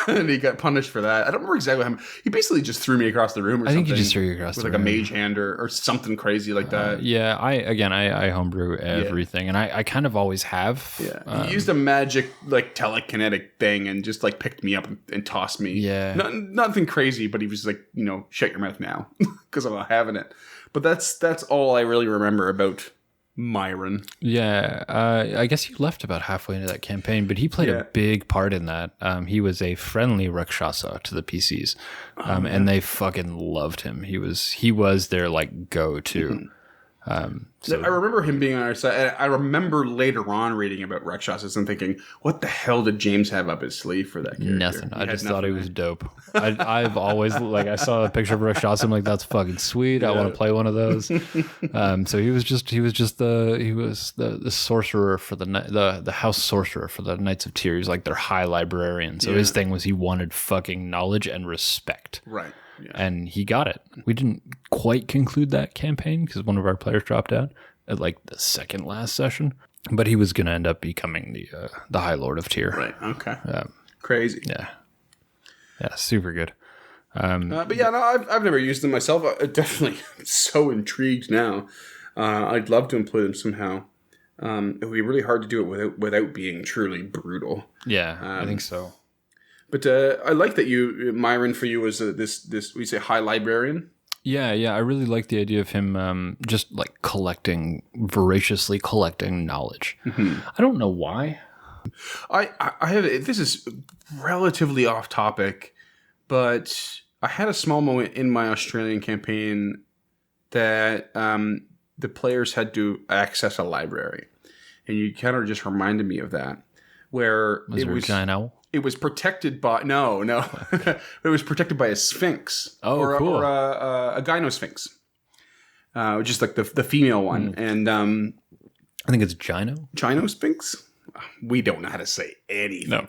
and he got punished for that. I don't remember exactly what happened. He basically just threw me across the room or something. I think he just threw you across the room. With like a mage hand or something crazy like that. I homebrew everything, and I kind of always have. Yeah, he used a magic like telekinetic thing and just like picked me up and tossed me. Yeah. Nothing crazy, but he was like, shut your mouth now because I'm not having it. But that's all I really remember about Myron. Yeah, I guess you left about halfway into that campaign, but he played a big part in that. He was a friendly Rakshasa to the PCs, and they fucking loved him. He was their like go-to. Mm-hmm. I remember him being on our side. I remember later on reading about Rakshasas and thinking, what the hell did James have up his sleeve for that character? Nothing. I just thought he was dope. I've always, I saw a picture of Rakshasa. I'm like, that's fucking sweet. I want to play one of those. So he was the sorcerer for the house sorcerer for the Knights of Tears, like their high librarian. So his thing was he wanted fucking knowledge and respect. Right. Yeah. And he got it. We didn't quite conclude that campaign because one of our players dropped out at like the second last session. But he was going to end up becoming the High Lord of Tyr. Right. Okay. Crazy. Yeah. Yeah. Super good. But yeah, no, I've never used them myself. I'm definitely so intrigued now. I'd love to employ them somehow. It would be really hard to do it without being truly brutal. Yeah, I think so. But I like that Myron for you was this we say high librarian. Yeah, I really like the idea of him just like voraciously collecting knowledge. Mm-hmm. I don't know why. I have, this is relatively off topic, but I had a small moment in my Australian campaign that the players had to access a library, and you kind of just reminded me of that. Where was it a giant owl? It was protected by no. It was protected by a sphinx. Oh, cool. Or a gynosphinx, just like the female one. And I think it's gynosphinx. We don't know how to say anything. No.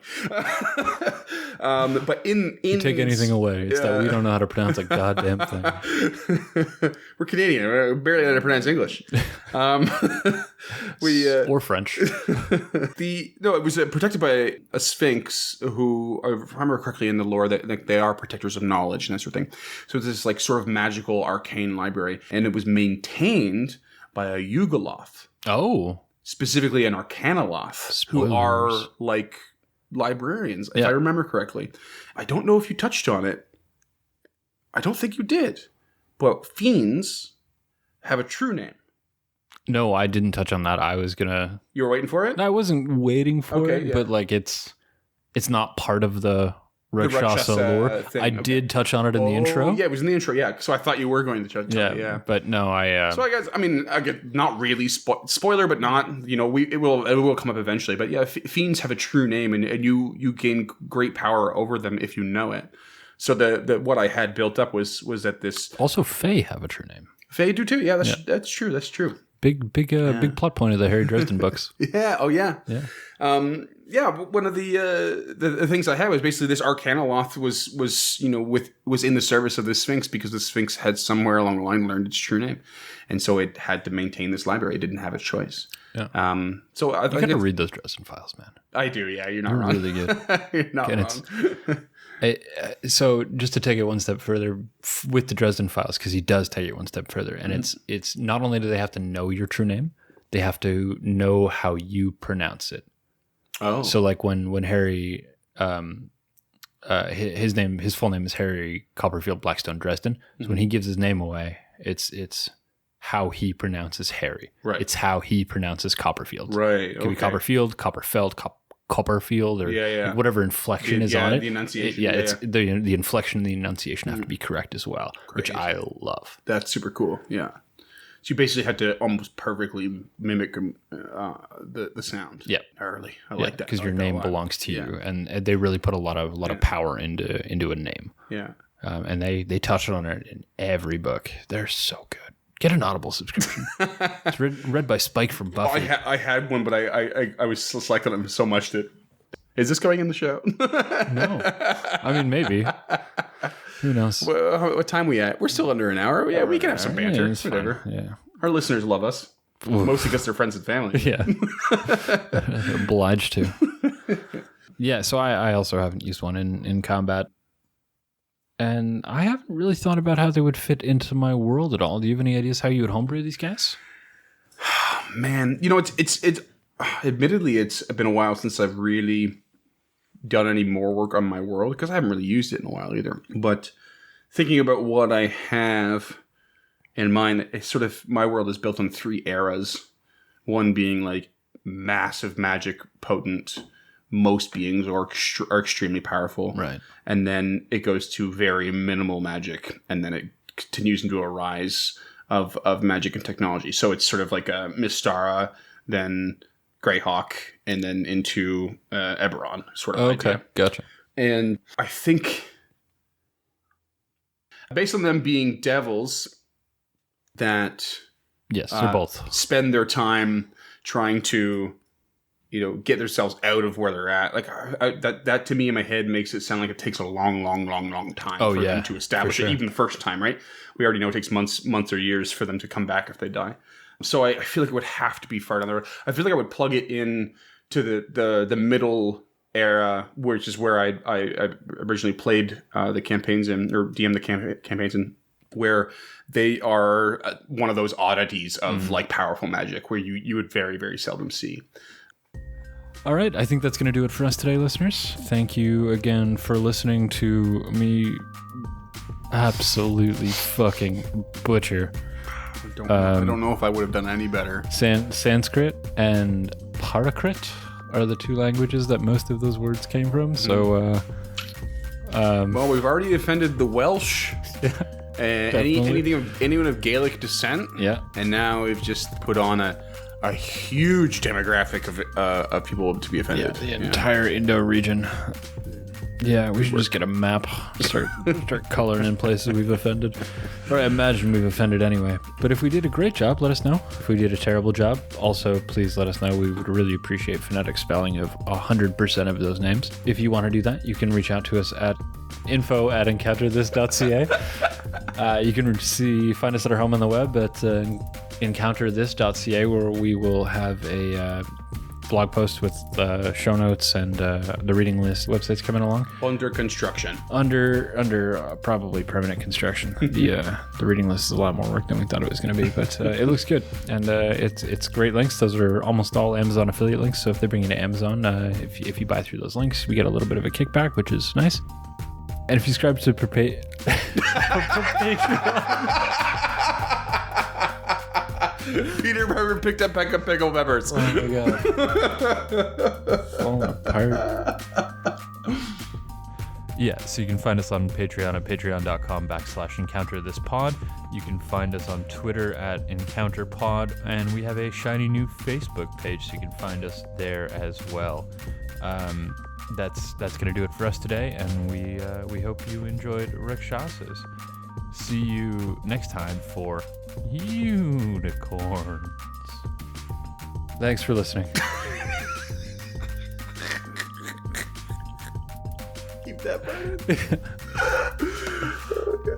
But in you take anything away, it's that we don't know how to pronounce a goddamn thing. We're Canadian. We barely know how to pronounce English. Or French. It was protected by a sphinx who, if I remember correctly in the lore, that they are protectors of knowledge and that sort of thing. So it's this like sort of magical arcane library, and it was maintained by a Yugoloth. Oh. Specifically an Arcanoloth, who are like librarians, if I remember correctly. I don't know if you touched on it. I don't think you did. But fiends have a true name. No, I didn't touch on that. I was gonna. You were waiting for it? I wasn't waiting for it, but like it's it's not part of the Rakshasa Rakshasa lore. thing, I okay. did touch on it in the intro. Yeah, it was in the intro. Yeah, so I thought you were going to touch on it. Yeah. But no, So I guess I get not really spoiler, but not. You know, it will come up eventually. But yeah, fiends have a true name, and you gain great power over them if you know it. So the what I had built up was that this also Fae have a true name. Fae do too. Yeah, that's true. That's true. Big plot point of the Harry Dresden books. Yeah. Oh yeah. Yeah. One of the things I had was basically this Arcana Loth was in the service of the Sphinx because the Sphinx had somewhere along the line learned its true name, and so it had to maintain this library. It didn't have a choice. Yeah. So I got to read those Dresden files, man. I do. Yeah, you're not They're wrong. really good. You're not wrong. So just to take it one step further with the Dresden files, because he does take it one step further, and it's not only do they have to know your true name, they have to know how you pronounce it. Oh, So like when Harry, his full name is Harry Copperfield Blackstone Dresden. So when he gives his name away, it's how he pronounces Harry. Right. It's how he pronounces Copperfield. right. It could be Copperfield, Copperfeld, Copperfield, or whatever inflection is on it. The enunciation. It's the inflection and the enunciation have to be correct as well, which I love. That's super cool. Yeah. So you basically had to almost perfectly mimic the sound. Yeah. Early. I like that. Because I your like that a name lot. belongs to you, and they really put a lot of power into a name. Yeah. And they touch on it in every book. They're so good. Get an Audible subscription. It's read by Spike from Buffy. I had one, but I was cycling them so much that. Is this going in the show? No. I mean, maybe. Who knows? Well, what time we at? We're still under an hour. Yeah, we can have some banter. Yeah, it's Whatever. fine. Yeah. Our listeners love us. Mostly because they're friends and family. Yeah. They're obliged to. Yeah, so I also haven't used one in combat. And I haven't really thought about how they would fit into my world at all. Do you have any ideas how you would homebrew these guys? Man, it's admittedly it's been a while since I've really done any more work on my world because I haven't really used it in a while either. But thinking about what I have in mind, it's sort of my world is built on 3 eras. One being like massive magic, potent. Most beings are extremely powerful. Right. And then it goes to very minimal magic, and then it continues into a rise of magic and technology. So it's sort of like a Mystara, then Greyhawk, and then into Eberron sort of idea. Gotcha. And I think based on them being devils that Yes, they're both. spend their time trying to get themselves out of where they're at. Like that to me in my head makes it sound like it takes a long time for them to establish it. Even the first time, right? We already know it takes months or years for them to come back if they die. So I feel like it would have to be far down the road. I feel like I would plug it in to the middle era, which is where I originally played the campaigns in, or DM'd the campaigns in, where they are one of those oddities of like powerful magic where you would very, very seldom see. All right, I think that's going to do it for us today, listeners. Thank you again for listening to me absolutely fucking butcher I don't know if I would have done any better. Sanskrit and Prakrit are the 2 languages that most of those words came from. So, Well, we've already offended the Welsh. And anyone of Gaelic descent. Yeah. And now we've just put on a huge demographic of people to be offended. the entire Indo region. Yeah, we should just get a map. Start coloring in places we've offended. Or I imagine we've offended anyway. But if we did a great job, let us know. If we did a terrible job, also please let us know. We would really appreciate phonetic spelling of 100% of those names. If you want to do that, you can reach out to us at info@encounterthis.ca. You can find us at our home on the web at encounterthis.ca, where we will have a blog post with show notes and the reading list websites coming along. Under construction. Under probably permanent construction. The reading list is a lot more work than we thought it was going to be, but it looks good, and it's great links. Those are almost all Amazon affiliate links, so if they bring you to Amazon, if you buy through those links, we get a little bit of a kickback, which is nice. And if you subscribe to Peter Pepper picked up pickled peppers. Oh my god. Falling apart. Yeah, so you can find us on Patreon at patreon.com/encounterthispod. You can find us on Twitter at EncounterPod, and we have a shiny new Facebook page, so you can find us there as well. That's going to do it for us today, and we hope you enjoyed Rakshasas. See you next time for unicorns. Thanks for listening. Keep that. Okay.